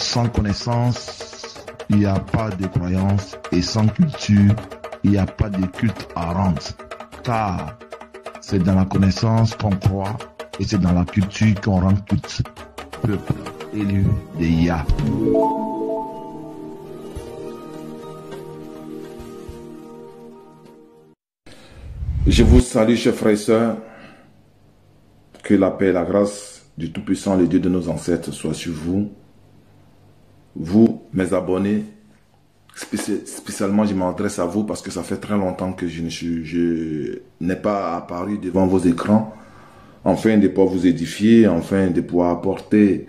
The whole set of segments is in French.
Sans connaissance, il n'y a pas de croyance, et sans culture, il n'y a pas de culte à rendre. Car c'est dans la connaissance qu'on croit et c'est dans la culture qu'on rend culte. Peuple élu de Yah. Je vous salue, chers frères et sœurs. Que la paix et la grâce du Tout-Puissant, le Dieu de nos ancêtres, soient sur vous. Vous, mes abonnés, spécialement je m'adresse à vous parce que ça fait très longtemps que je n'ai pas apparu devant vos écrans, afin de pouvoir vous édifier, afin de pouvoir apporter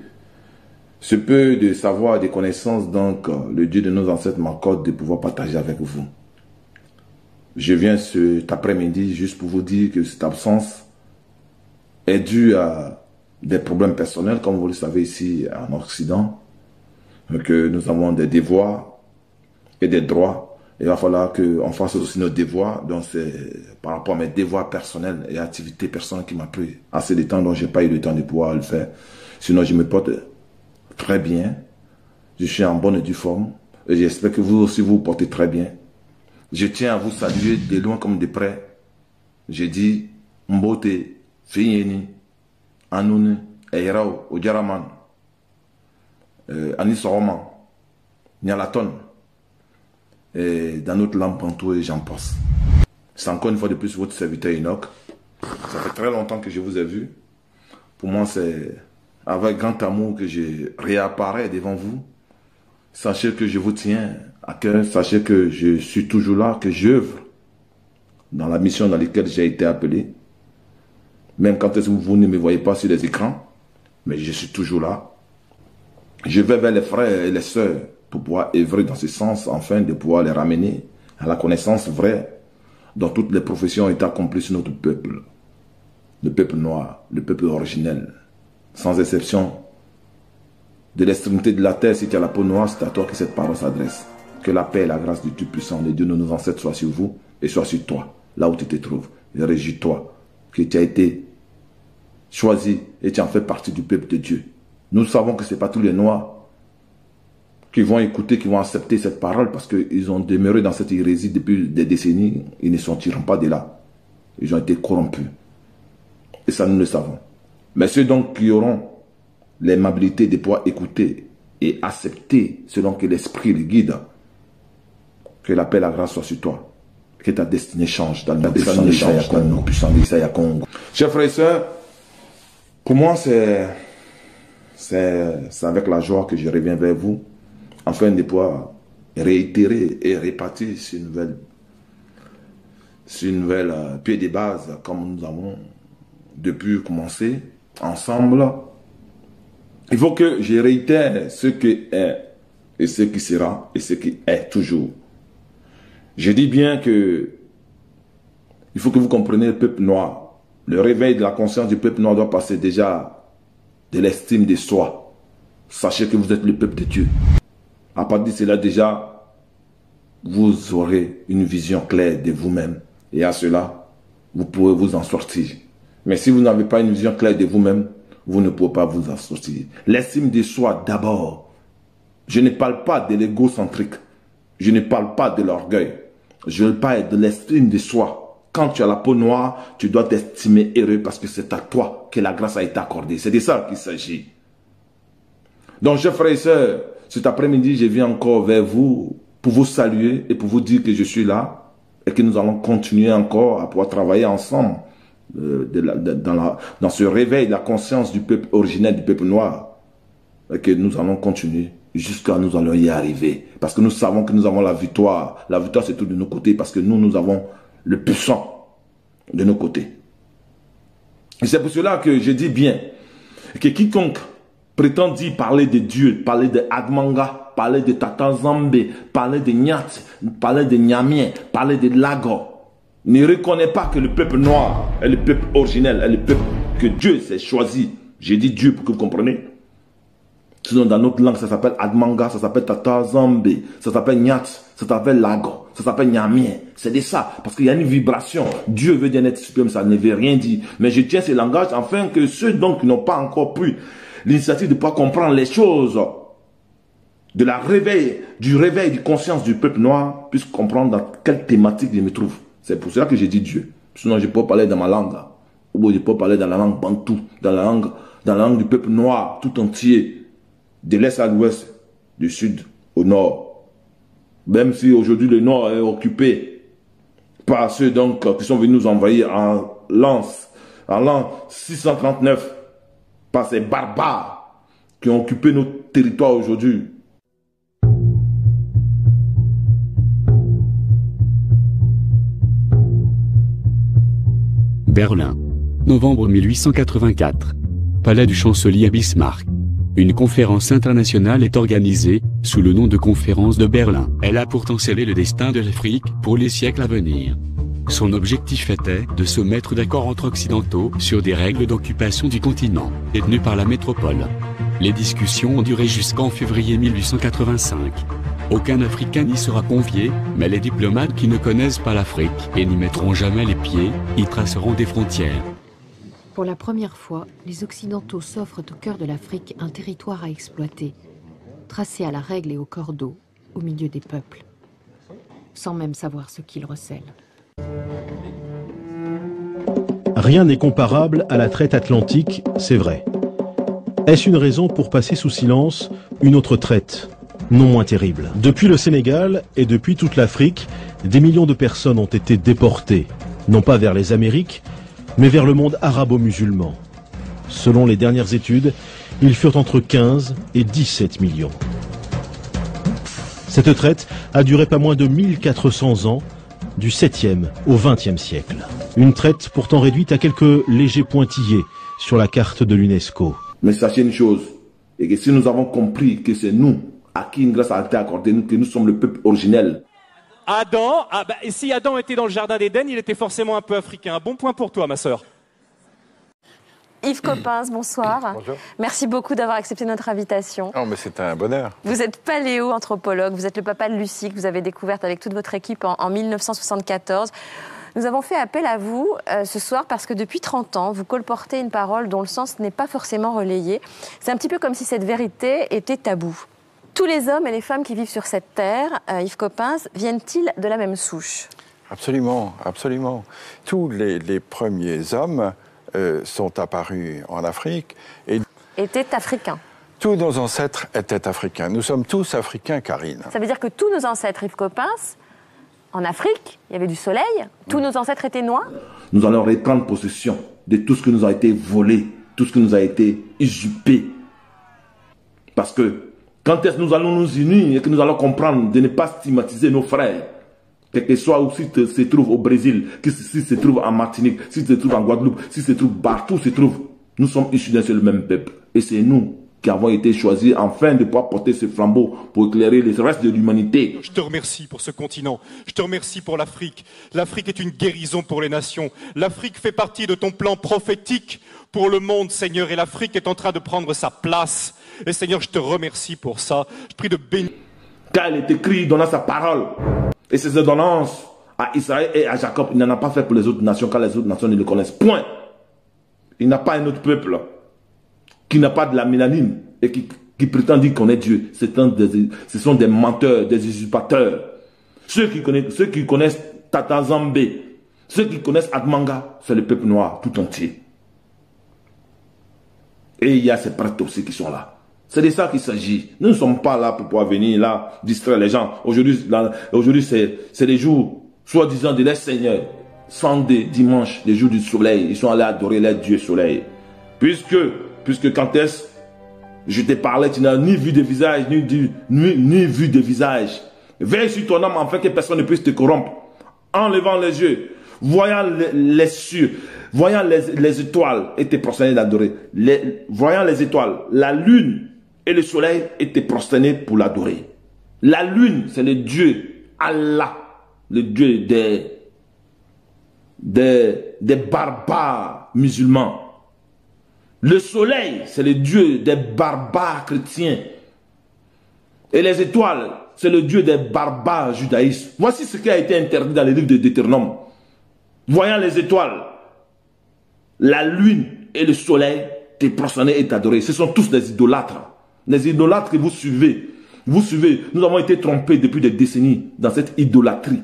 ce peu de savoir et de connaissances, donc le Dieu de nos ancêtres m'accorde de pouvoir partager avec vous. Je viens cet après-midi juste pour vous dire que cette absence est due à des problèmes personnels, comme vous le savez ici en Occident, que nous avons des devoirs et des droits. Il va falloir qu'on fasse aussi nos devoirs. Donc c'est par rapport à mes devoirs personnels et activités personnelles qui m'ont pris assez de temps, donc je n'ai pas eu le temps de pouvoir le faire. Sinon je me porte très bien. Je suis en bonne et due forme. Et j'espère que vous aussi vous portez très bien. Je tiens à vous saluer de loin comme de près. Je dis Mbote, Fiyeni, Anouni, Eirao, Ojaraman, Anisoroman, Nyalaton, et dans notre langue Bantou et j'en passe. C'est encore une fois de plus votre serviteur Enoch. Ça fait très longtemps que je vous ai vu. Pour moi, c'est avec grand amour que je réapparais devant vous. Sachez que je vous tiens à cœur, sachez que je suis toujours là, que j'œuvre dans la mission dans laquelle j'ai été appelé. Même quand vous ne me voyez pas sur les écrans, mais je suis toujours là. Je vais vers les frères et les sœurs pour pouvoir œuvrer dans ce sens, afin de pouvoir les ramener à la connaissance vraie dont toutes les professions ont été accomplies sur notre peuple. Le peuple noir, le peuple originel, sans exception. De l'extrémité de la terre, si tu as la peau noire, c'est à toi que cette parole s'adresse. Que la paix et la grâce du Tout-Puissant, le Dieu de nos ancêtres, soient sur vous et soient sur toi, là où tu te trouves. Et réjouis-toi que tu as été choisi et tu en fais partie du peuple de Dieu. Nous savons que ce n'est pas tous les Noirs qui vont écouter, qui vont accepter cette parole parce qu'ils ont demeuré dans cette hérésie depuis des décennies. Ils ne sortiront pas de là. Ils ont été corrompus. Et ça, nous le savons. Mais ceux donc qui auront l'aimabilité de pouvoir écouter et accepter selon que l'esprit le guide, que la paix et la grâce soient sur toi, que ta destinée change dans le puissant d'Issaïa Congo. Chers frères et sœurs, pour moi c'est avec la joie que je reviens vers vous, afin de pouvoir réitérer et répartir sur une nouvelle pied de base, comme nous avons depuis commencé ensemble. Il faut que je réitère ce qui est et ce qui sera et ce qui est toujours. Je dis bien que il faut que vous compreniez le peuple noir. Le réveil de la conscience du peuple noir doit passer déjà de l'estime de soi. Sachez que vous êtes le peuple de Dieu. À partir de cela déjà, vous aurez une vision claire de vous-même. Et à cela, vous pourrez vous en sortir. Mais si vous n'avez pas une vision claire de vous-même, vous ne pouvez pas vous en sortir. L'estime de soi d'abord. Je ne parle pas de l'égocentrique. Je ne parle pas de l'orgueil. Je parle de l'estime de soi. Quand tu as la peau noire, tu dois t'estimer heureux parce que c'est à toi que la grâce a été accordée. C'est de ça qu'il s'agit. Donc, chers frères et sœurs, cet après-midi, je viens encore vers vous pour vous saluer et pour vous dire que je suis là et que nous allons continuer encore à pouvoir travailler ensemble dans ce réveil de la conscience du peuple originel, du peuple noir, et que nous allons continuer jusqu'à nous allons y arriver. Parce que nous savons que nous avons la victoire. La victoire, c'est tout de nos côtés parce que nous avons le puissant de nos côtés. Et c'est pour cela que je dis bien que quiconque prétend dire parler de Dieu, parler de Admanga, parler de Tata Zambé, parler de Nyat, parler de Nyamien, parler de Lago, ne reconnaît pas que le peuple noir est le peuple originel, est le peuple que Dieu s'est choisi. J'ai dit Dieu pour que vous compreniez. Sinon, dans notre langue, ça s'appelle Admanga, ça s'appelle Tata Zambé, ça s'appelle Nyat, ça s'appelle Lago, ça s'appelle Nyamien. C'est de ça, parce qu'il y a une vibration. Dieu veut dire être suprême, ça ne veut rien dire. Mais je tiens ces langages afin que ceux donc qui n'ont pas encore pris l'initiative de pouvoir comprendre les choses du réveil de conscience du peuple noir puisse comprendre dans quelle thématique je me trouve. C'est pour cela que j'ai dit Dieu. Sinon, je peux parler dans ma langue. Ou je peux parler dans la langue bantou, dans la langue du peuple noir tout entier, de l'est à l'ouest, du sud au nord. Même si aujourd'hui le nord est occupé par ceux donc qui sont venus nous envahir en l'an 639, par ces barbares qui ont occupé nos territoires aujourd'hui. Berlin, novembre 1884. Palais du chancelier Bismarck. Une conférence internationale est organisée, sous le nom de Conférence de Berlin. Elle a pourtant scellé le destin de l'Afrique pour les siècles à venir. Son objectif était de se mettre d'accord entre occidentaux sur des règles d'occupation du continent, détenues par la métropole. Les discussions ont duré jusqu'en février 1885. Aucun Africain n'y sera convié, mais les diplomates qui ne connaissent pas l'Afrique et n'y mettront jamais les pieds, y traceront des frontières. Pour la première fois, les Occidentaux s'offrent au cœur de l'Afrique un territoire à exploiter, tracé à la règle et au cordeau, au milieu des peuples, sans même savoir ce qu'ils recèlent. Rien n'est comparable à la traite atlantique, c'est vrai. Est-ce une raison pour passer sous silence une autre traite, non moins terrible? Depuis le Sénégal et depuis toute l'Afrique, des millions de personnes ont été déportées, non pas vers les Amériques, mais vers le monde arabo-musulman. Selon les dernières études, ils furent entre 15 et 17 millions. Cette traite a duré pas moins de 1400 ans, du 7e au 20e siècle. Une traite pourtant réduite à quelques légers pointillés sur la carte de l'UNESCO. Mais sachez une chose, et que si nous avons compris que c'est nous à qui une grâce a été accordée, que nous sommes le peuple originel. Adam, et si Adam était dans le jardin d'Éden, il était forcément un peu africain. Un bon point pour toi, ma sœur. Yves Coppens, bonsoir. Bonjour. Merci beaucoup d'avoir accepté notre invitation. Oh, mais c'est un bonheur. Vous êtes paléo-anthropologue, vous êtes le papa de Lucie que vous avez découverte avec toute votre équipe en 1974. Nous avons fait appel à vous ce soir parce que depuis 30 ans, vous colportez une parole dont le sens n'est pas forcément relayé. C'est un petit peu comme si cette vérité était taboue. Tous les hommes et les femmes qui vivent sur cette terre, Yves Coppens, viennent-ils de la même souche? Absolument, absolument. Tous les premiers hommes sont apparus en Afrique et étaient africains. Tous nos ancêtres étaient africains. Nous sommes tous africains, Karine. Ça veut dire que tous nos ancêtres, Yves Coppens, en Afrique, il y avait du soleil, tous nos ancêtres étaient noirs. Nous allons reprendre possession de tout ce qui nous a été volé, tout ce qui nous a été usurpé. Parce que quand est-ce que nous allons nous unir et que nous allons comprendre de ne pas stigmatiser nos frères, quel que soit où s'ils se trouvent au Brésil, s'ils se trouvent en Martinique, s'ils se trouvent en Guadeloupe, s'ils se trouvent partout, se trouvent. Nous sommes issus d'un seul même peuple. Et c'est nous qui avons été choisis enfin de pouvoir porter ce flambeau pour éclairer le reste de l'humanité. Je te remercie pour ce continent. Je te remercie pour l'Afrique. L'Afrique est une guérison pour les nations. L'Afrique fait partie de ton plan prophétique pour le monde, Seigneur. Et l'Afrique est en train de prendre sa place. Et Seigneur, je te remercie pour ça. Je prie de bénir. Car il est écrit donnant sa parole. Et ses ordonnances à Israël et à Jacob, il n'en a pas fait pour les autres nations, car les autres nations ne le connaissent. Point. Il n'a pas un autre peuple qui n'a pas de la mélanine et qui prétend dire qu'on est Dieu. Ce sont des menteurs, des usurpateurs. Ceux qui connaissent Tata Zambé, ceux qui connaissent Admanga, c'est le peuple noir tout entier. Et il y a ces prêtres aussi qui sont là. C'est de ça qu'il s'agit. Nous ne sommes pas là pour pouvoir venir là distraire les gens. Aujourd'hui, c'est les jours, soi-disant, de leur Seigneur. Samedi, dimanche, les jours du soleil. Ils sont allés adorer leur Dieu soleil. Puisque quand est-ce je te parlais, tu n'as ni vu de visage, ni vu de visage. Veille sur ton âme afin que personne ne puisse te corrompre. En levant les yeux, voyant les cieux, voyant les étoiles, et te prosterner d'adorer. Voyant les étoiles, la lune et le soleil étaient prosternés pour l'adorer. La lune, c'est le Dieu Allah, le Dieu des barbares musulmans. Le soleil, c'est le Dieu des barbares chrétiens. Et les étoiles, c'est le Dieu des barbares judaïstes. Voici ce qui a été interdit dans les livres de Deutéronome. Voyant les étoiles, la lune et le soleil, t'es prosterné et t'adorer. Ce sont tous des idolâtres. Les idolâtres que vous suivez. Vous suivez, nous avons été trompés depuis des décennies dans cette idolâtrie.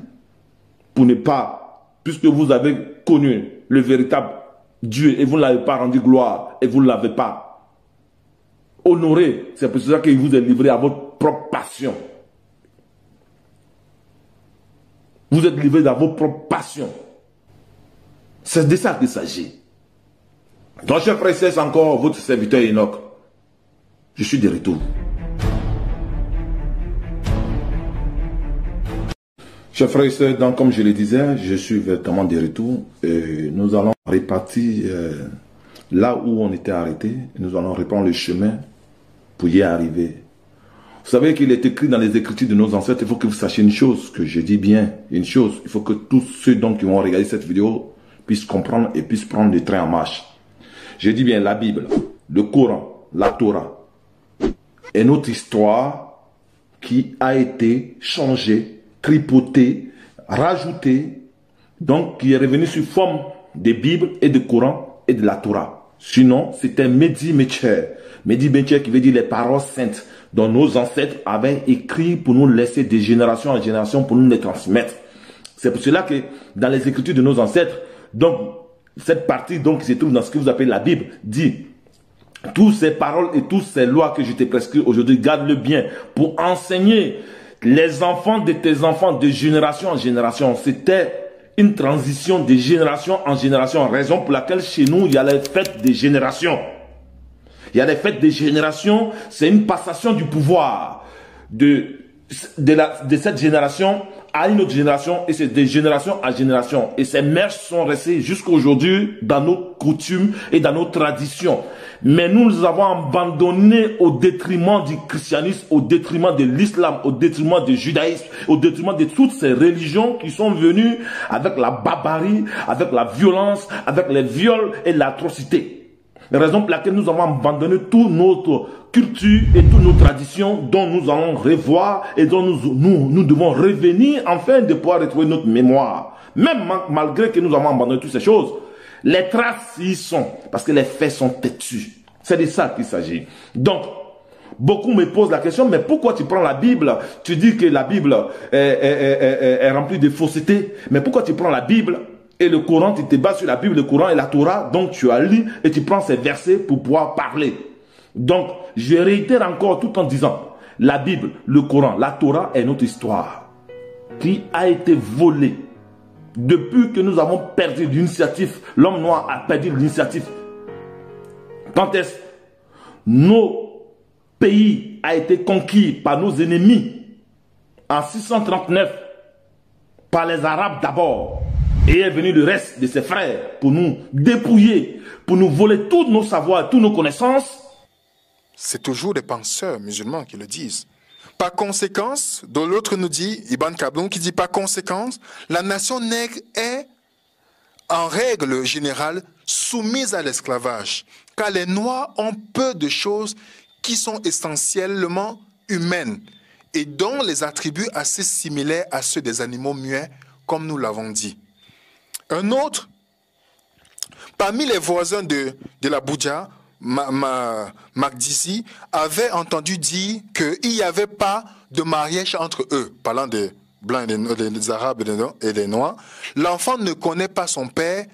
Pour ne pas, puisque vous avez connu le véritable Dieu et vous ne l'avez pas rendu gloire et vous ne l'avez pas honoré. C'est pour ça qu'il vous est livré à votre propre passion. Vous êtes livré dans vos propres passions. C'est de ça qu'il s'agit. Donc, chers frères et sœurs, encore votre serviteur Enoch. Je suis de retour. Chers frères et sœurs, donc, comme je le disais, je suis véritablement de retour. Et nous allons répartir là où on était arrêté. Nous allons reprendre le chemin pour y arriver. Vous savez qu'il est écrit dans les Écritures de nos ancêtres, il faut que vous sachiez une chose, que je dis bien, une chose. Il faut que tous ceux donc qui vont regarder cette vidéo puissent comprendre et puissent prendre le train en marche. Je dis bien la Bible, le Coran, la Torah est notre histoire qui a été changée, tripotée, rajoutée, donc qui est revenue sous forme des Bibles et de Coran et de la Torah. Sinon, c'était Mehdi Metcher. Mehdi Metcher qui veut dire les paroles saintes dont nos ancêtres avaient écrit pour nous laisser de génération en génération pour nous les transmettre. C'est pour cela que dans les Écritures de nos ancêtres, donc cette partie donc qui se trouve dans ce que vous appelez la Bible, dit toutes ces paroles et toutes ces lois que je t'ai prescrites aujourd'hui, garde-le bien pour enseigner les enfants de tes enfants de génération en génération. C'était une transition de génération en génération, raison pour laquelle chez nous il y a les fêtes des générations. Il y a les fêtes des générations, c'est une passation du pouvoir de cette génération à une autre génération, et c'est de génération à génération. Et ces mœurs sont restées jusqu'à aujourd'hui dans nos coutumes et dans nos traditions. Mais nous les avons abandonnés au détriment du christianisme, au détriment de l'islam, au détriment du judaïsme, au détriment de toutes ces religions qui sont venues avec la barbarie, avec la violence, avec les viols et l'atrocité. La raison pour laquelle nous avons abandonné toute notre culture et toutes nos traditions dont nous allons revoir et dont nous devons revenir afin de pouvoir retrouver notre mémoire. Même malgré que nous avons abandonné toutes ces choses, les traces y sont parce que les faits sont têtus. C'est de ça qu'il s'agit. Donc, beaucoup me posent la question, mais pourquoi tu prends la Bible? Tu dis que la Bible est remplie de fausseté, mais pourquoi tu prends la Bible et le Coran, tu te bases sur la Bible, le Coran et la Torah, donc tu as lu et tu prends ces versets pour pouvoir parler. Donc, je réitère encore tout en disant, la Bible, le Coran, la Torah est notre histoire qui a été volée. Depuis que nous avons perdu l'initiative, l'homme noir a perdu l'initiative. Quand est-ce que nos pays a été conquis par nos ennemis en 639 par les Arabes d'abord. Et est venu le reste de ses frères pour nous dépouiller, pour nous voler tous nos savoirs, toutes nos connaissances. C'est toujours des penseurs musulmans qui le disent. Par conséquence, de l'autre nous dit, Ibn Khaldun qui dit par conséquence, la nation nègre est en règle générale soumise à l'esclavage, car les Noirs ont peu de choses qui sont essentiellement humaines et dont les attributs assez similaires à ceux des animaux muets, comme nous l'avons dit. Un autre, parmi les voisins de la Boudja, Makdisi, avait entendu dire qu'il n'y avait pas de mariage entre eux, parlant des Blancs, des Arabes et des Noirs. L'enfant ne connaît pas son père,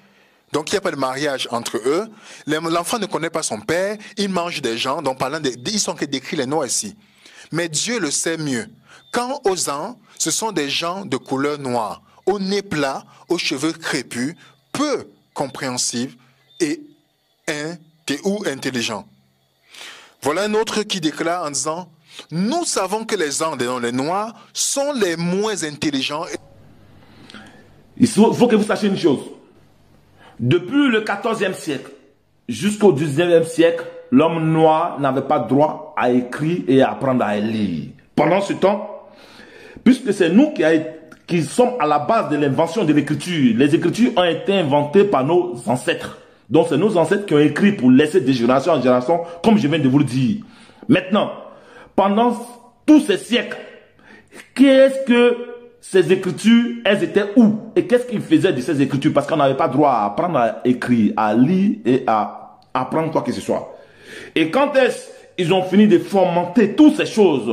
donc il n'y a pas de mariage entre eux. L'enfant ne connaît pas son père, il mange des gens, donc parlant ils sont que décrits les Noirs ici. Mais Dieu le sait mieux. Quant aux ans, ce sont des gens de couleur noire, au nez plat, aux cheveux crépus, peu compréhensibles ou intelligents. Voilà un autre qui déclare en disant « Nous savons que les ans, les Noirs, sont les moins intelligents. » Il faut que vous sachiez une chose. Depuis le 14e siècle jusqu'au 19e siècle, l'homme noir n'avait pas droit à écrire et à apprendre à lire. Pendant ce temps, puisque c'est nous qui sommes à la base de l'invention de l'écriture, les écritures ont été inventées par nos ancêtres. Donc c'est nos ancêtres qui ont écrit pour laisser de génération en génération, comme je viens de vous le dire. Maintenant, pendant tous ces siècles, qu'est-ce que ces écritures, elles étaient où? Et qu'est-ce qu'ils faisaient de ces écritures? Parce qu'on n'avait pas droit à apprendre à écrire, à lire et à apprendre quoi que ce soit. Et quand ils ont fini de fomenter toutes ces choses,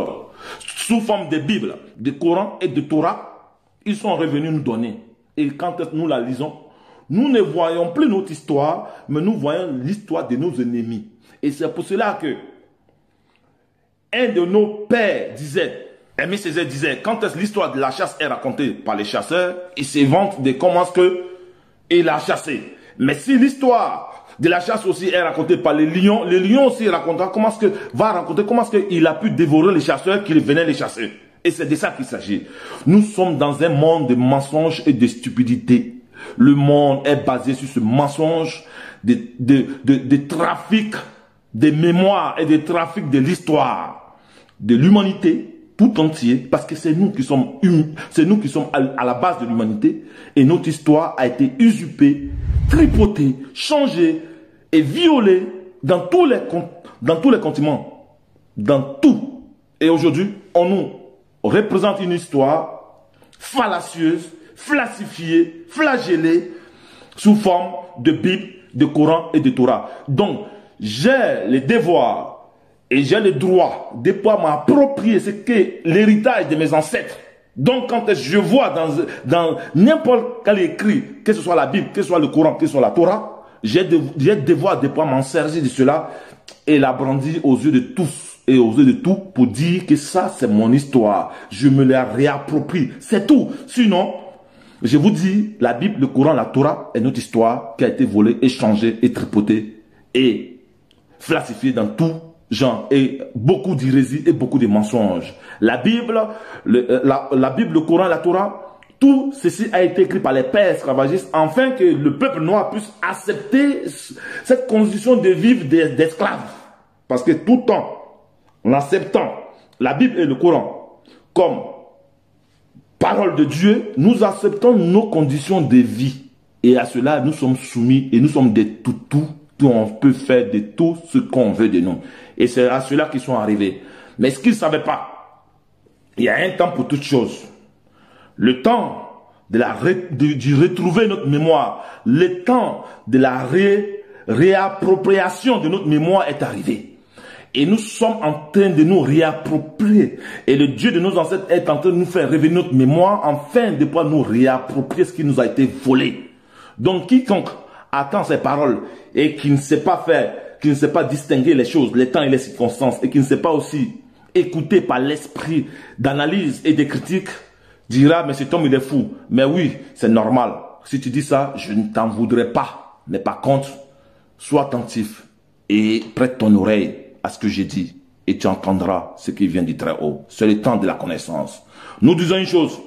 sous forme de Bible, de Coran et de Torah, ils sont revenus nous donner. Et quand nous la lisons, nous ne voyons plus notre histoire, mais nous voyons l'histoire de nos ennemis. Et c'est pour cela que un de nos pères disait, Aimé Césaire disait, quand est-ce l'histoire de la chasse est racontée par les chasseurs, ils se vantent de comment est-ce qu'il a chassé. Mais si l'histoire de la chasse aussi est racontée par les lions aussi racontera comment est-ce qu'il a pu dévorer les chasseurs qui venaient les chasser. Et c'est de ça qu'il s'agit. Nous sommes dans un monde de mensonges et de stupidité. Le monde est basé sur ce mensonge de trafic de mémoire et de trafic de l'histoire de l'humanité tout entier, parce que c'est nous qui sommes à la base de l'humanité, et notre histoire a été usurpée, tripotée, changée et violée dans tous les continents, dans tout. Et aujourd'hui, on nous représente une histoire fallacieuse, falsifiée, flagellée, sous forme de Bible, de Coran et de Torah. Donc, j'ai le devoir et j'ai le droit de pouvoir m'approprier ce qu'est l'héritage de mes ancêtres. Donc, quand je vois dans n'importe quel écrit, que ce soit la Bible, que ce soit le Coran, que ce soit la Torah, j'ai le devoir de pouvoir m'en servir de cela et la brandir aux yeux de tous et aux yeux de tout pour dire que ça, c'est mon histoire. Je me la réapproprie. C'est tout. Sinon, je vous dis, la Bible, le Coran, la Torah est notre histoire qui a été volée, échangée et tripotée et falsifiée dans tout genre et beaucoup d'hérésie et beaucoup de mensonges. La Bible, la Bible, le Coran, la Torah, tout ceci a été écrit par les pères esclavagistes afin que le peuple noir puisse accepter cette condition de vivre d'esclaves. Parce que tout le temps, en acceptant la Bible et le Coran comme parole de Dieu, nous acceptons nos conditions de vie. Et à cela, nous sommes soumis et nous sommes des toutous. On peut faire de tout ce qu'on veut de nous. Et c'est à cela qu'ils sont arrivés. Mais ce qu'ils ne savaient pas, il y a un temps pour toutes choses. Le temps de retrouver notre mémoire, le temps de la réappropriation de notre mémoire est arrivé. Et nous sommes en train de nous réapproprier. Et le Dieu de nos ancêtres est en train de nous faire revenir notre mémoire afin de pouvoir nous réapproprier ce qui nous a été volé. Donc quiconque attend ces paroles et qui ne sait pas faire, qui ne sait pas distinguer les choses, les temps et les circonstances, et qui ne sait pas aussi écouter par l'esprit d'analyse et de critique, dira, mais cet homme il est fou. Mais oui, c'est normal. Si tu dis ça, je ne t'en voudrais pas. Mais par contre, sois attentif et prête ton oreille à ce que j'ai dit, et tu entendras ce qui vient du très haut. C'est le temps de la connaissance. Nous disons une chose,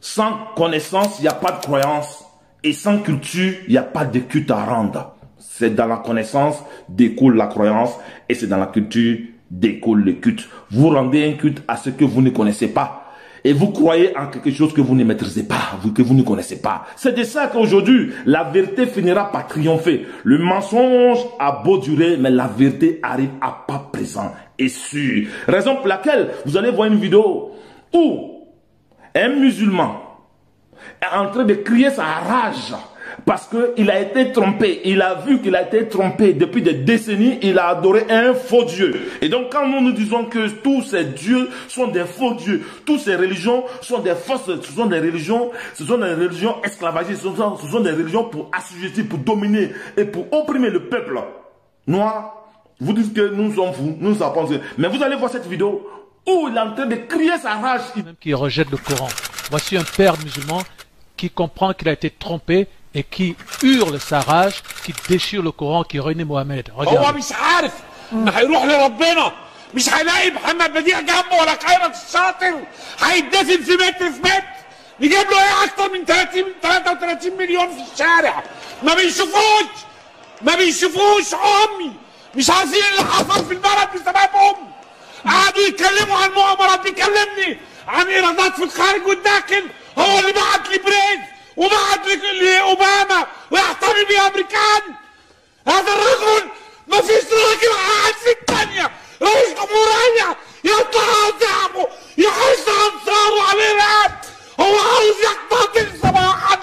sans connaissance, il n'y a pas de croyance. Et sans culture, il n'y a pas de culte à rendre. C'est dans la connaissance découle la croyance et c'est dans la culture découle le culte. Vous rendez un culte à ce que vous ne connaissez pas. Et vous croyez en quelque chose que vous ne maîtrisez pas, que vous ne connaissez pas. C'est de ça qu'aujourd'hui, la vérité finira par triompher. Le mensonge a beau durer, mais la vérité arrive à pas présent et sûr. Raison pour laquelle vous allez voir une vidéo où un musulman est en train de crier sa rage parce qu'il a été trompé. Il a vu qu'il a été trompé depuis des décennies. Il a adoré un faux Dieu. Et donc quand nous disons que tous ces dieux sont des faux dieux, toutes ces religions sont des fausses, ce sont des religions esclavagistes, ce sont des religions pour assujettir, pour dominer et pour opprimer le peuple noir. Vous dites que nous sommes fous, nous savons pas. Mais vous allez voir cette vidéo où il est en train de crier sa rage. Même qui rejette le Coran. Voici un père musulman qui comprend qu'il a été trompé et qui hurle sa rage, qui déchire le Coran, qui renie Mohamed. Regardez. مش هيلاقي محمد بديع جنبه ولا خيرت الشاطر هيتدفن في متر في متر نجيب له ايه اكتر من 33 مليون في الشارع ما بيشوفوش امي مش عارفين اللي حصل في البلد بسببهم قعدوا يتكلموا عن مؤامرات بيكلمني عن ايرادات في الخارج والداخل هو اللي بعت لي بريز وبعت لاوباما ويحتمي بامريكان هذا الرجل ما فيش راجل قاعد في الثانيه رئيس جمهورية يطلع شعبه يحس انصاره عليه الان هو عاوز يقتتل صباحا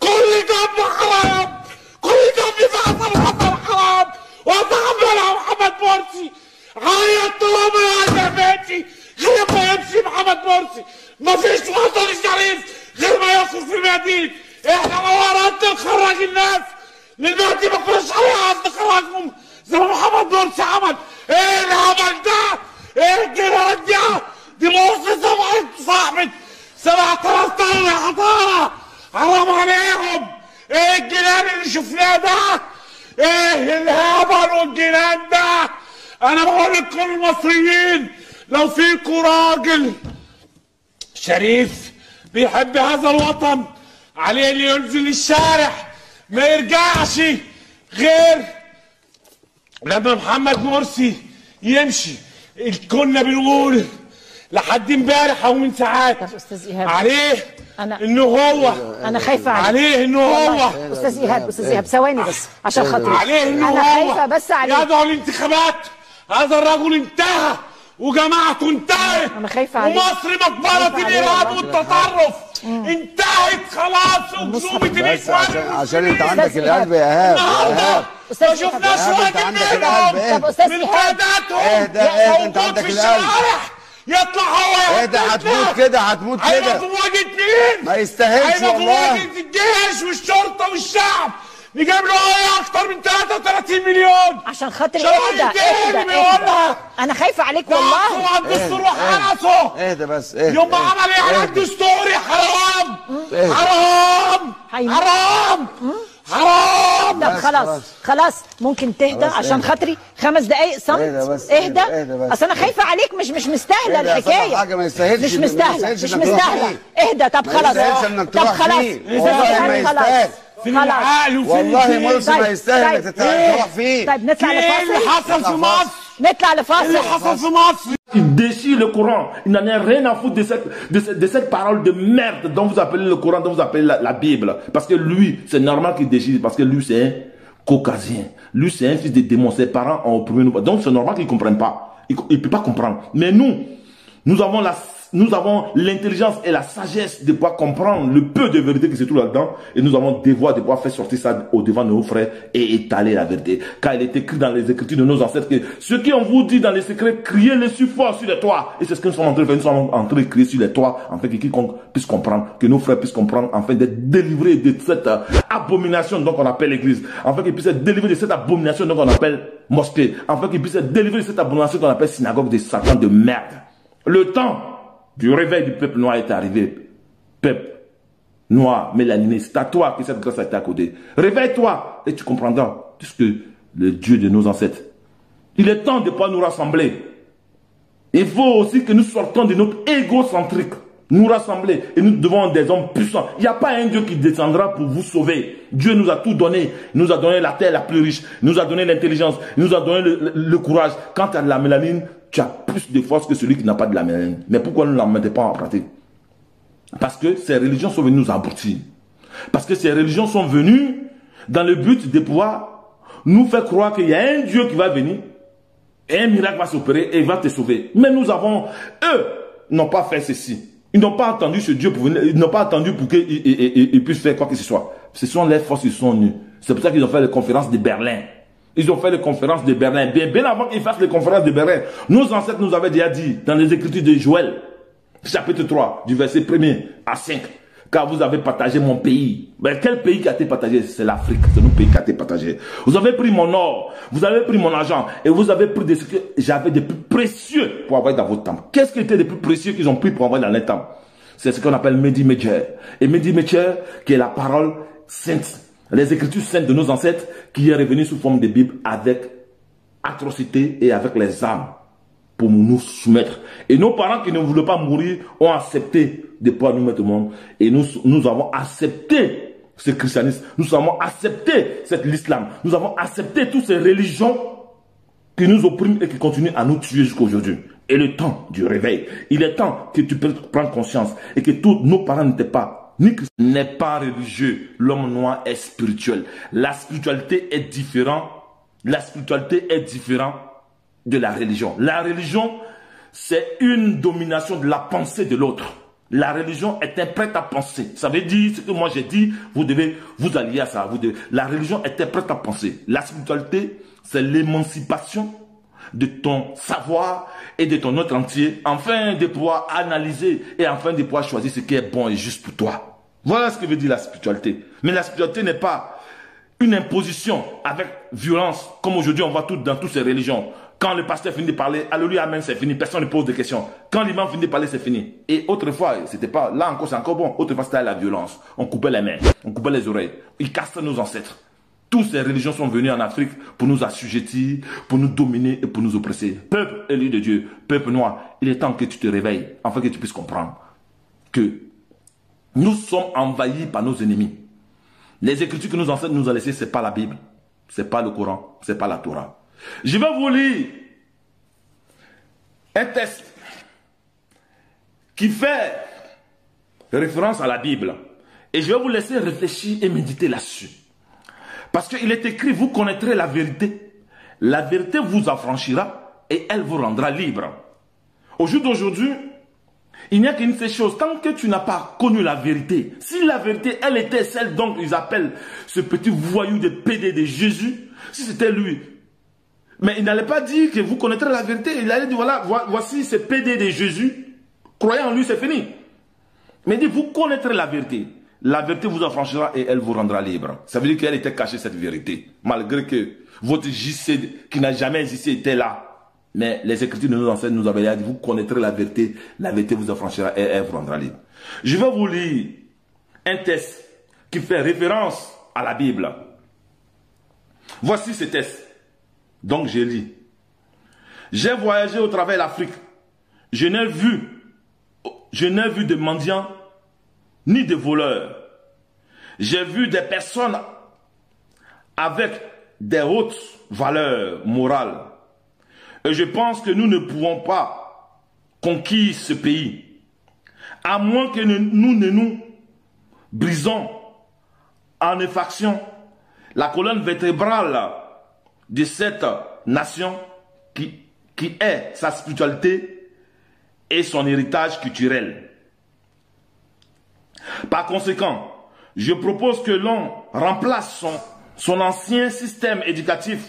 كل جنب حرام كل جنب فيصل حصل حرام وصاحبنا محمد مرسي عيط لهم يا جماعتي غير ما يمشي ننشر في الميادين. احنا ورا نخرج الناس للمهدي ما كناش عليها نخرجهم زي ما محمد مرسي عمل. ايه الهبل ده؟ ايه الجنان دي مرسي صاحبة 7000 طن يا حضارة، حرام عليهم. ايه الجنان اللي شفناه ده؟ ايه الهبل والجنان ده؟ انا بقول لكل المصريين لو فيكم راجل شريف بيحب هذا الوطن عليه اللي ينزل الشارع ما يرجعش غير لما محمد مرسي يمشي. كنا بنقول لحد امبارح او من ساعات عليه انه هو انا خايفه عليه انه هو استاذ ايهاب ثواني بس عشان خاطري عليه انه انا خايفه بس عليه يدعو الانتخابات. هذا الرجل انتهى وجماعته انتهت. انا خايفه عليه. ومصر مقبره الارهاب والتطرف انتهت خلاص. اكذوبه الاخوان عشان انت عندك القلب يا ايهاب. ما شفناش واحد منهم من قاداتهم اهدى انت عندك القلب. يطلع هو اهدى هتموت كده هتموت كده. هيبقى في مواجهه مين؟ ما يستاهلش والله. هيبقى في مواجهه الجيش والشرطه والشعب. نجيب له ايه اكتر من 33 مليون عشان خاطري. اهدى انا خايفه عليك والله. عند الدستور وحرسه. اهدى بس اهدى. يوم ما عمل ايه على الدستور؟ حرام حرام حرام حرام. طب خلاص ممكن تهدى عشان خاطري 5 دقايق صمت. اهدى اصل انا خايفه عليك. مش مستاهله الحكايه. حاجه ما يستاهلش. مش مستاهله اهدى. طب خلاص خلاص في العقل وفي والله مرسي ما يستاهل تروح فيه. طيب نطلع لفاصل. ايه اللي حصل في مصر؟ نطلع لفاصل. اللي حصل في مصر. Il déchire le Coran. Il n'en a rien à foutre de cette parole de merde dont vous appelez le Coran, dont vous appelez la Bible. Parce que lui, c'est normal qu'il déchire, parce que lui, c'est un caucasien. Lui, c'est un fils de démon. Ses parents ont opprimé nous. Donc, c'est normal qu'il ne comprenne pas. Il ne peut pas comprendre. Mais nous avons l'intelligence et la sagesse de pouvoir comprendre le peu de vérité qui se trouve là-dedans. Et nous avons le devoir de pouvoir faire sortir ça au devant de nos frères et étaler la vérité. Car il est écrit dans les écritures de nos ancêtres que ceux qui ont vous dit dans les secrets, criez-les sur fort sur les toits. Et c'est ce que nous sommes en train de faire. Nous sommes en train de crier sur les toits, afin que quiconque puisse comprendre, que nos frères puissent comprendre, afin d'être délivrés de cette abomination donc on appelle l'église. Afin qu'ils puissent être délivrés de cette abomination donc on appelle mosquée. Afin qu'ils puissent être délivrés de cette abomination qu'on appelle synagogue de Satan de merde. Le temps du réveil du peuple noir est arrivé. Peuple noir, mélaniné, c'est à toi que cette grâce a été accordée. Réveille-toi et tu comprendras tout ce que le Dieu de nos ancêtres. Il est temps de pouvoir nous rassembler. Il faut aussi que nous sortons de notre égocentrique. Nous rassembler et nous devons des hommes puissants. Il n'y a pas un Dieu qui descendra pour vous sauver. Dieu nous a tout donné. Il nous a donné la terre la plus riche. Il nous a donné l'intelligence. Il nous a donné le courage. Quant à la mélanine, tu as plus de force que celui qui n'a pas de la mélanine. Mais pourquoi nous ne la mettons pas en pratique? Parce que ces religions sont venues nous abrutir. Parce que ces religions sont venues dans le but de pouvoir nous faire croire qu'il y a un Dieu qui va venir et un miracle va s'opérer et il va te sauver. Mais nous avons, eux, n'ont pas fait ceci. Ils n'ont pas attendu ce Dieu pour venir, ils n'ont pas attendu pour qu'ils puissent faire quoi que ce soit. Ce sont les forces qui sont venues. C'est pour ça qu'ils ont fait les conférences de Berlin. Ils ont fait les conférences de Berlin. Bien avant qu'ils fassent les conférences de Berlin, nos ancêtres nous avaient déjà dit, dans les écritures de Joël, chapitre 3, du verset 1er à 5, car vous avez partagé mon pays. Mais quel pays qui a été partagé? C'est l'Afrique, c'est notre pays qui a été partagé. Vous avez pris mon or, vous avez pris mon argent, et vous avez pris de ce que j'avais de plus précieux pour envoyer dans votre temple. Qu'est-ce qui était de plus précieux qu'ils ont pris pour envoyer dans les temples? C'est ce qu'on appelle Mehdi Mecher. Et Mehdi Mecher, qui est la parole sainte, les écritures saintes de nos ancêtres, qui est revenu sous forme de Bible avec atrocité et avec les armes pour nous soumettre. Et nos parents qui ne voulaient pas mourir ont accepté de pouvoir nous mettre au monde. Et nous avons accepté ce christianisme. Nous avons accepté l'islam. Nous avons accepté toutes ces religions qui nous oppriment et qui continuent à nous tuer jusqu'à aujourd'hui. Et le temps du réveil, il est temps que tu puisses prendre conscience et que tous nos parents n'étaient pas n'est pas religieux. L'homme noir est spirituel. La spiritualité est différente. La spiritualité est différente de la religion. La religion, c'est une domination de la pensée de l'autre. La religion est un prêt à penser. Ça veut dire ce que moi j'ai dit, vous devez vous allier à ça. La religion est un prêt à penser. La spiritualité, c'est l'émancipation de ton savoir et de ton être entier, afin de pouvoir analyser et afin de pouvoir choisir ce qui est bon et juste pour toi. Voilà ce que veut dire la spiritualité. Mais la spiritualité n'est pas une imposition avec violence, comme aujourd'hui on voit dans toutes ces religions. Quand le pasteur finit de parler, alléluia, amen, c'est fini, personne ne pose de questions. Quand l'imam finit de parler, c'est fini. Et autrefois, c'était pas, là encore, c'est encore bon. Autrefois, c'était la violence. On coupait les mains, on coupait les oreilles. Ils cassaient nos ancêtres. Toutes ces religions sont venues en Afrique pour nous assujettir, pour nous dominer et pour nous oppresser. Peuple élu de Dieu, peuple noir, il est temps que tu te réveilles, afin que tu puisses comprendre que nous sommes envahis par nos ennemis. Les écritures que nos ancêtres nous ont laissées, ce n'est pas la Bible, ce n'est pas le Coran, ce n'est pas la Torah. Je vais vous lire un texte qui fait référence à la Bible. Et je vais vous laisser réfléchir et méditer là-dessus. Parce qu'il est écrit, vous connaîtrez la vérité. La vérité vous affranchira et elle vous rendra libre. Au jour d'aujourd'hui, il n'y a qu'une seule chose. Tant que tu n'as pas connu la vérité, si la vérité, elle était celle dont ils appellent ce petit voyou de PD de Jésus, si c'était lui, mais il n'allait pas dire que vous connaîtrez la vérité. Il allait dire, voilà, voici ce PD de Jésus. Croyez en lui, c'est fini. Mais il dit, vous connaîtrez la vérité. La vérité vous affranchira et elle vous rendra libre. Ça veut dire qu'elle était cachée, cette vérité. Malgré que votre JC qui n'a jamais existé était là. Mais les Écritures de nos ancêtres nous avaient dit, vous connaîtrez la vérité vous affranchira et elle vous rendra libre. Je vais vous lire un texte qui fait référence à la Bible. Voici ce texte. Donc je lis. J'ai voyagé au travers de l'Afrique. Je n'ai vu de mendiants ni de voleurs. J'ai vu des personnes avec des hautes valeurs morales. Et je pense que nous ne pouvons pas conquérir ce pays, à moins que nous ne nous brisons en effraction la colonne vertébrale de cette nation qui est sa spiritualité et son héritage culturel. Par conséquent, je propose que l'on remplace son ancien système éducatif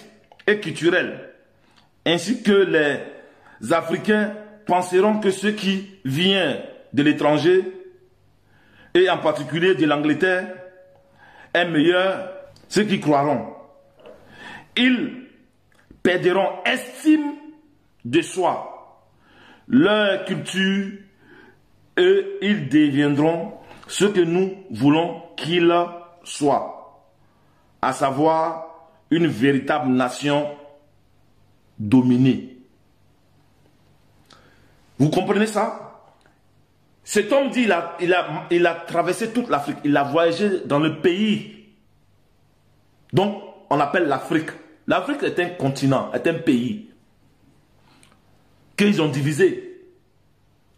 et culturel, ainsi que les Africains penseront que ce qui vient de l'étranger, et en particulier de l'Angleterre, est meilleur, ceux qui croiront. Ils perdront estime de soi, leur culture, et ils deviendront ce que nous voulons qu'ils soient, à savoir une véritable nation dominée. Vous comprenez ça? Cet homme dit, il a traversé toute l'Afrique, il a voyagé dans le pays donc on appelle l'Afrique. L'Afrique est un continent, est un pays qu'ils ont divisé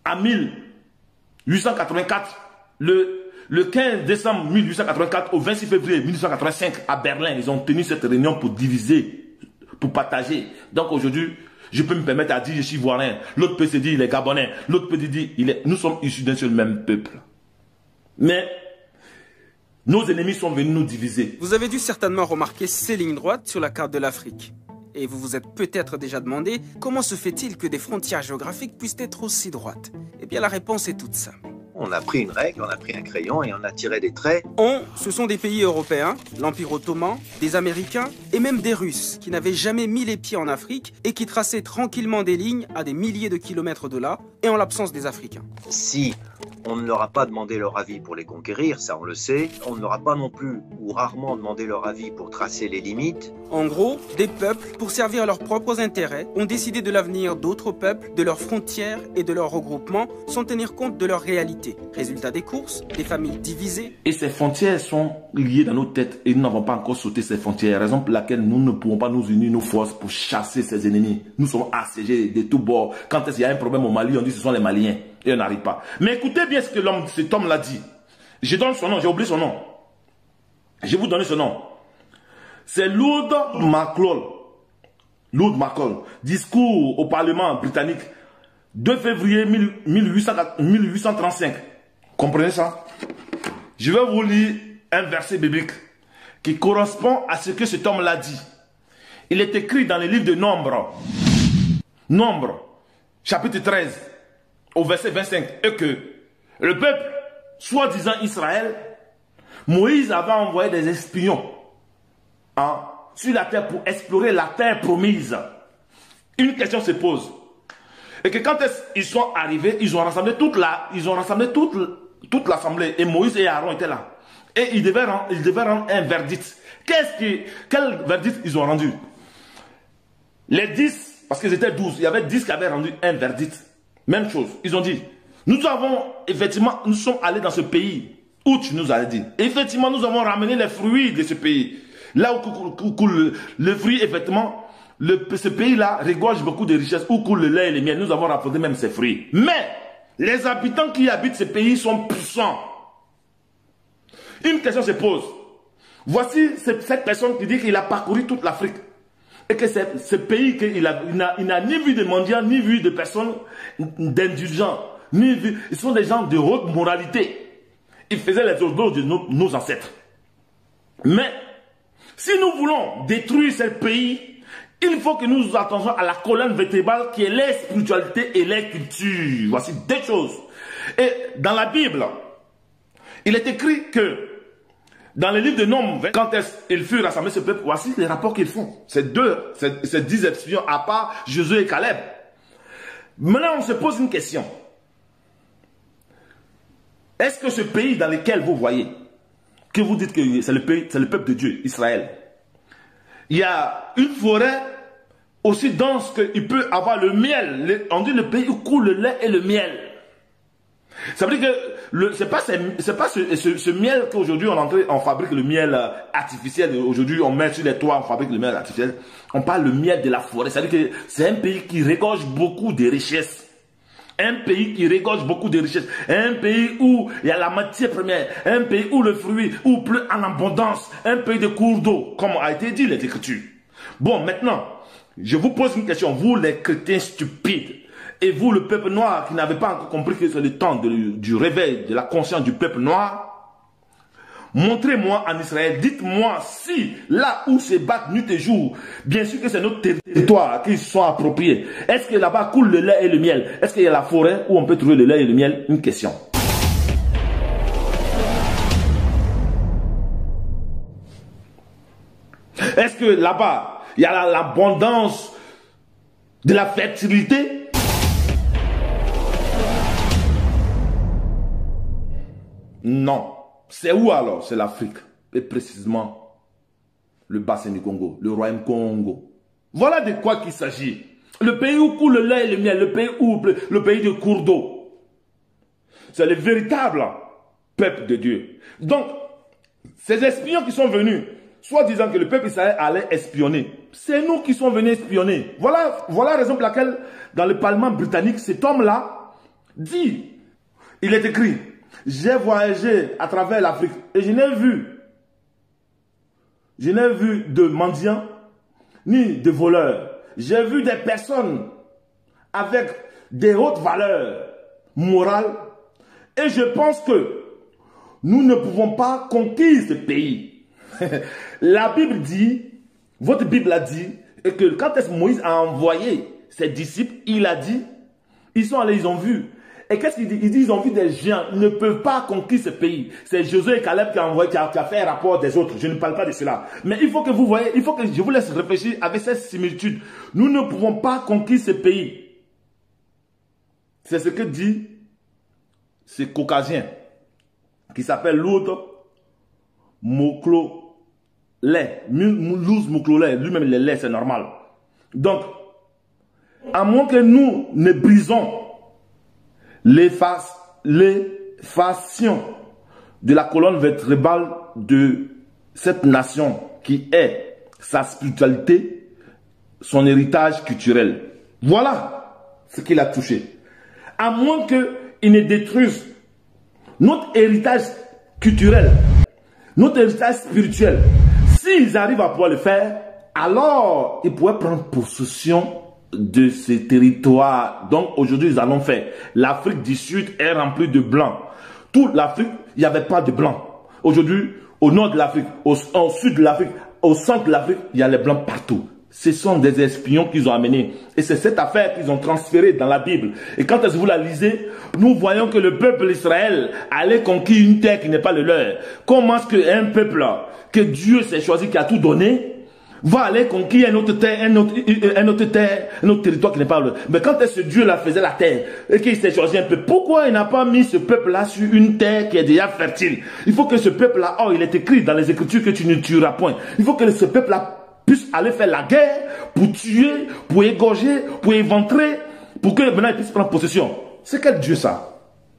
en 1884. Le 15 décembre 1884 au 26 février 1885 à Berlin, ils ont tenu cette réunion pour diviser, pour partager. Donc aujourd'hui, je peux me permettre à dire je suis ivoirien, l'autre peut se dire il est gabonais, l'autre peut dire nous sommes issus d'un seul même peuple. Mais nos ennemis sont venus nous diviser. Vous avez dû certainement remarquer ces lignes droites sur la carte de l'Afrique. Et vous vous êtes peut-être déjà demandé comment se fait-il que des frontières géographiques puissent être aussi droites? Eh bien la réponse est toute simple. On a pris une règle, on a pris un crayon et on a tiré des traits. Ce sont des pays européens, l'Empire ottoman, des Américains et même des Russes qui n'avaient jamais mis les pieds en Afrique et qui traçaient tranquillement des lignes à des milliers de kilomètres de là et en l'absence des Africains. Si on ne leur a pas demandé leur avis pour les conquérir, ça on le sait, on ne leur a pas non plus ou rarement demandé leur avis pour tracer les limites. En gros, des peuples, pour servir à leurs propres intérêts, ont décidé de l'avenir d'autres peuples, de leurs frontières et de leurs regroupements sans tenir compte de leur réalité. Résultat des courses, des familles divisées. Et ces frontières sont liées dans nos têtes et nous n'avons pas encore sauté ces frontières. Raison pour laquelle nous ne pouvons pas nous unir nos forces pour chasser ces ennemis. Nous sommes assiégés de tous bords. Quand il y a un problème au Mali, on dit que ce sont les Maliens. Et on n'arrive pas. Mais écoutez bien ce que cet homme l'a dit. Je donne son nom, j'ai oublié son nom. Je vais vous donner son nom. C'est Lord Maclol. Lord Maclol. Discours au Parlement britannique. 2 février 1835. Comprenez ça? Je vais vous lire un verset biblique qui correspond à ce que cet homme l'a dit. Il est écrit dans le livre de Nombre. Nombre, chapitre 13, au verset 25. Et que le peuple soi-disant Israël, Moïse avait envoyé des espions sur la terre pour explorer la terre promise. Une question se pose. Et que quand ils sont arrivés, ils ont rassemblé toute l'assemblée. Et Moïse et Aaron étaient là. Et ils devaient rendre un verdict. Quel verdict ils ont rendu? Les 10, parce qu'ils étaient 12, il y avait 10 qui avaient rendu un verdict. Même chose. Ils ont dit, nous sommes allés dans ce pays où tu nous as dit. Et effectivement, nous avons ramené les fruits de ce pays. Là où coule le fruit, effectivement, ce pays-là regorge beaucoup de richesses, où coule le lait et le miel. Nous avons rapporté même ces fruits. Mais les habitants qui habitent ce pays sont puissants. Une question se pose. Voici cette personne qui dit qu'il a parcouru toute l'Afrique. Et que ce pays, il n'a ni vu de mendiants, ni vu de personnes d'indulgents. Ils sont des gens de haute moralité. Ils faisaient les ordres de nos ancêtres. Mais, si nous voulons détruire ce pays, il faut que nous nous attendions à la colonne vertébrale qui est les spiritualités et les cultures. Voici deux choses. Et dans la Bible, il est écrit que dans le livre de Nombres, quand ils furent rassemblés ce peuple, voici les rapports qu'ils font. Ces 10 espions à part Josué et Caleb. Maintenant, on se pose une question. Est-ce que ce pays dans lequel vous voyez, que vous dites que c'est le peuple de Dieu, Israël, il y a une forêt aussi dense qu'il peut avoir le miel. On dit le pays où coule le lait et le miel. Ça veut dire que c'est pas ce miel qu'aujourd'hui on fabrique le miel artificiel. Aujourd'hui on met sur les toits, on fabrique le miel artificiel. On parle le miel de la forêt. Ça veut dire que c'est un pays qui regorge beaucoup de richesses. Un pays qui regorge beaucoup de richesses. Un pays où il y a la matière première. Un pays où le fruit, où pleut en abondance. Un pays de cours d'eau, comme a été dit les Écritures. Bon, maintenant, je vous pose une question. Vous, les chrétiens stupides, et vous, le peuple noir, qui n'avez pas encore compris que c'est le temps du réveil de la conscience du peuple noir, montrez-moi en Israël, dites-moi si là où se battent nuit et jour, bien sûr que c'est notre territoire qui se sont appropriés. Est-ce que là-bas coule le lait et le miel? Est-ce qu'il y a la forêt où on peut trouver le lait et le miel? Une question. Est-ce que là-bas, il y a l'abondance de la fertilité? Non. C'est où alors? C'est l'Afrique. Et précisément, le bassin du Congo, le royaume Congo. Voilà de quoi qu'il s'agit. Le pays où coule le lait et le miel, le pays de cours d'eau. C'est le véritable peuple de Dieu. Donc, ces espions qui sont venus, soit disant que le peuple Israël allait espionner, c'est nous qui sommes venus espionner. Voilà la raison pour laquelle, dans le Parlement britannique, cet homme-là dit, il est écrit, j'ai voyagé à travers l'Afrique et je n'ai vu de mendiants ni de voleurs. J'ai vu des personnes avec des hautes valeurs morales et je pense que nous ne pouvons pas conquérir ce pays. La Bible dit, votre Bible a dit, et que quand Moïse a envoyé ses disciples, il a dit, ils sont allés, ils ont vu. Et qu'est-ce qu'il dit? Il dit, ils ont vu des géants, ils ne peuvent pas conquérir ce pays. C'est Josué et Caleb qui a fait un rapport des autres. Je ne parle pas de cela. Mais il faut que vous voyez, il faut que je vous laisse réfléchir avec cette similitude. Nous ne pouvons pas conquérir ce pays. C'est ce que dit ce caucasien qui s'appelle Louz Moklolet. Louz Moklolet, lui-même il est laid, c'est normal. Donc, à moins que nous ne brisons les fascions de la colonne vertébrale de cette nation qui est sa spiritualité, son héritage culturel. Voilà ce qu'il a touché. À moins qu'ils ne détruisent notre héritage culturel, notre héritage spirituel. S'ils arrivent à pouvoir le faire, alors ils pourraient prendre possession de ces territoires. Donc aujourd'hui, ils allons faire. L'Afrique du Sud est remplie de blancs. Toute l'Afrique, il n'y avait pas de blancs. Aujourd'hui, au nord de l'Afrique, au sud de l'Afrique, au centre de l'Afrique, il y a les blancs partout. Ce sont des espions qu'ils ont amenés. Et c'est cette affaire qu'ils ont transférée dans la Bible. Et quand vous la lisez, nous voyons que le peuple d'Israël allait conquérir une terre qui n'est pas le leur. Comment est-ce qu'un peuple que Dieu s'est choisi, qui a tout donné, va aller conquérir une autre terre, un autre territoire qui n'est pas le leur? Mais quand ce Dieu-là faisait la terre et qu'il s'est choisi un peu, pourquoi il n'a pas mis ce peuple-là sur une terre qui est déjà fertile? Il faut que ce peuple-là, oh, il est écrit dans les Écritures que tu ne tueras point. Il faut que ce peuple-là puisse aller faire la guerre pour tuer, pour égorger, pour éventrer, pour que maintenant il puisse prendre possession. C'est quel Dieu ça?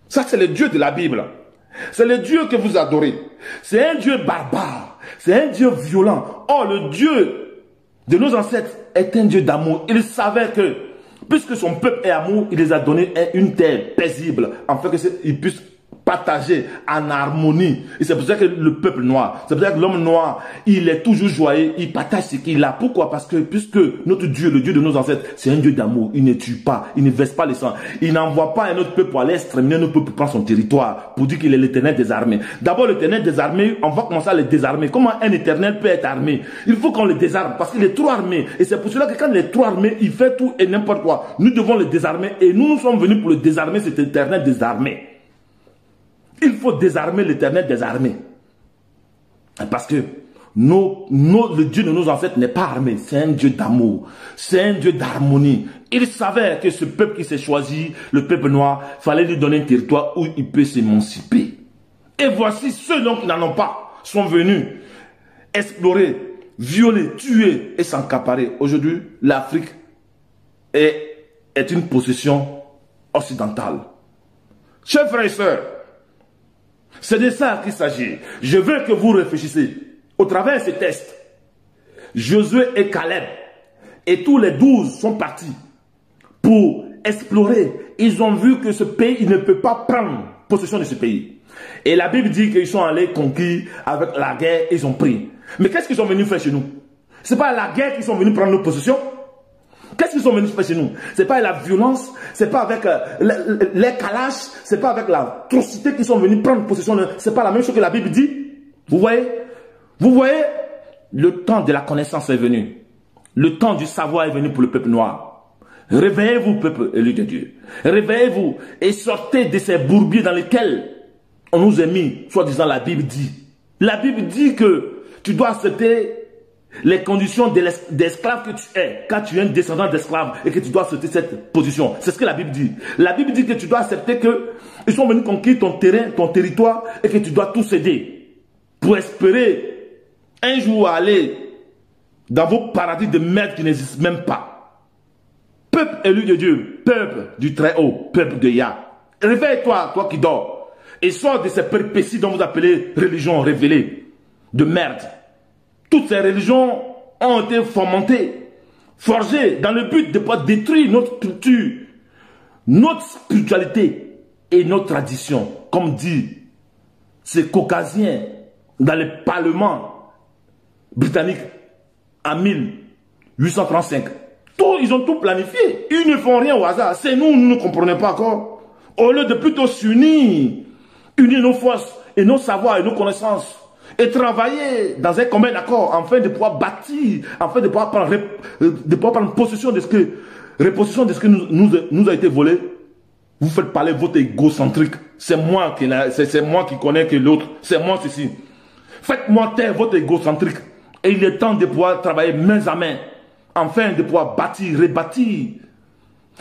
Ça, c'est le Dieu de la Bible. C'est le Dieu que vous adorez. C'est un Dieu barbare. C'est un Dieu violent. Or, le Dieu de nos ancêtres est un Dieu d'amour. Il savait que, puisque son peuple est amour, il les a donné une terre paisible, afin qu'ils puissent partager en harmonie. Et c'est pour ça que le peuple noir, c'est pour ça que l'homme noir, il est toujours joyeux, il partage ce qu'il a. Pourquoi? Parce que puisque notre Dieu, le Dieu de nos ancêtres, c'est un Dieu d'amour, il ne tue pas, il ne verse pas le sang, il n'envoie pas un autre peuple pour aller exterminer notre peuple pour prendre son territoire, pour dire qu'il est l'éternel des armées. D'abord l'éternel des armées, on va commencer à le désarmer. Comment un éternel peut être armé? Il faut qu'on le désarme parce qu'il est trop armé. Et c'est pour cela que quand il est trop armé, il fait tout et n'importe quoi. Nous devons le désarmer et nous sommes venus pour le désarmer, cet éternel des armées. Il faut désarmer l'éternel des armées. Parce que le Dieu de nos ancêtres n'est pas armé. C'est un Dieu d'amour. C'est un Dieu d'harmonie. Il savait que ce peuple qui s'est choisi, le peuple noir, fallait lui donner un territoire où il peut s'émanciper. Et voici ceux donc qui n'en ont pas sont venus explorer, violer, tuer et s'accaparer. Aujourd'hui, l'Afrique est une possession occidentale. Chers frères et sœurs, c'est de ça qu'il s'agit. Je veux que vous réfléchissiez. Au travers de ces tests, Josué et Caleb et tous les 12 sont partis pour explorer. Ils ont vu que ce pays, il ne peut pas prendre possession de ce pays. Et la Bible dit qu'ils sont allés conquérir avec la guerre, ils ont pris. Mais qu'est-ce qu'ils sont venus faire chez nous? Ce n'est pas la guerre qu'ils sont venus prendre nos possessions. Qu'est-ce qu'ils sont venus faire chez nous? Ce n'est pas la violence, ce n'est pas avec les calages, ce n'est pas avec l'atrocité qu'ils sont venus prendre possession. Ce n'est pas la même chose que la Bible dit. Vous voyez? Vous voyez? Le temps de la connaissance est venu. Le temps du savoir est venu pour le peuple noir. Réveillez-vous, peuple élu de Dieu. Réveillez-vous et sortez de ces bourbiers dans lesquels on nous a mis, soi-disant la Bible dit. La Bible dit que tu dois accepter les conditions d'esclave que tu es, quand tu es un descendant d'esclave et que tu dois accepter cette position. C'est ce que la Bible dit. La Bible dit que tu dois accepter qu'ils sont venus conquérir ton terrain, ton territoire et que tu dois tout céder pour espérer un jour aller dans vos paradis de merde qui n'existent même pas. Peuple élu de Dieu, peuple du Très-Haut, peuple de Yah. Réveille-toi, toi qui dors, et sors de ces péripéties dont vous appelez religion révélée, de merde. Toutes ces religions ont été fomentées, forgées dans le but de pouvoir détruire notre culture, notre spiritualité et notre tradition. Comme dit ces caucasiens dans le parlement britannique en 1835. Ils ont tout planifié. Ils ne font rien au hasard. C'est nous ne comprenons pas encore. Au lieu de plutôt s'unir, unir nos forces et nos savoirs et nos connaissances, et travailler dans un commun accord afin de pouvoir bâtir, afin de pouvoir prendre possession de ce que, repossession de ce que nous a été volé. Vous faites parler votre égocentrique. C'est moi qui connais que l'autre. C'est moi ceci. Faites-moi taire votre égocentrique. Et il est temps de pouvoir travailler main à main afin de pouvoir bâtir, rebâtir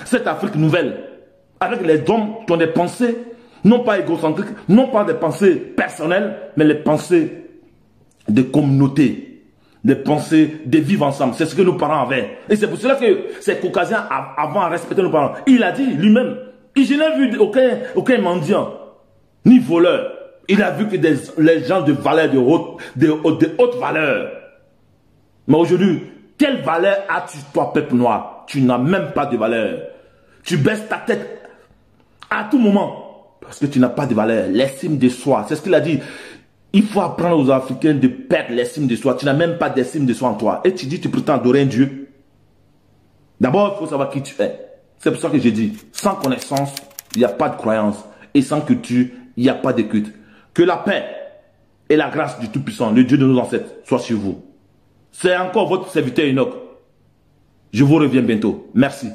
cette Afrique nouvelle avec les hommes qui ont des pensées non pas égocentriques, non pas des pensées personnelles, mais les pensées de communauté, des pensées de vivre ensemble. C'est ce que nos parents avaient. Et c'est pour cela que ces caucasiens, avant à respecter nos parents, il a dit lui-même, je n'ai vu aucun mendiant, ni voleur. Il a vu que les gens de valeur, de haute valeur. Mais aujourd'hui, quelle valeur as-tu, toi, peuple noir? Tu n'as même pas de valeur. Tu baisses ta tête à tout moment. Parce que tu n'as pas de valeur, l'estime de soi. C'est ce qu'il a dit. Il faut apprendre aux Africains de perdre l'estime de soi. Tu n'as même pas d'estime de soi en toi. Et tu dis, tu prétends adorer un Dieu. D'abord, il faut savoir qui tu es. C'est pour ça que j'ai dit, sans connaissance, il n'y a pas de croyance. Et sans culture, il n'y a pas de culte. Que la paix et la grâce du Tout-Puissant, le Dieu de nos ancêtres, soient sur vous. C'est encore votre serviteur Enoch. Je vous reviens bientôt. Merci.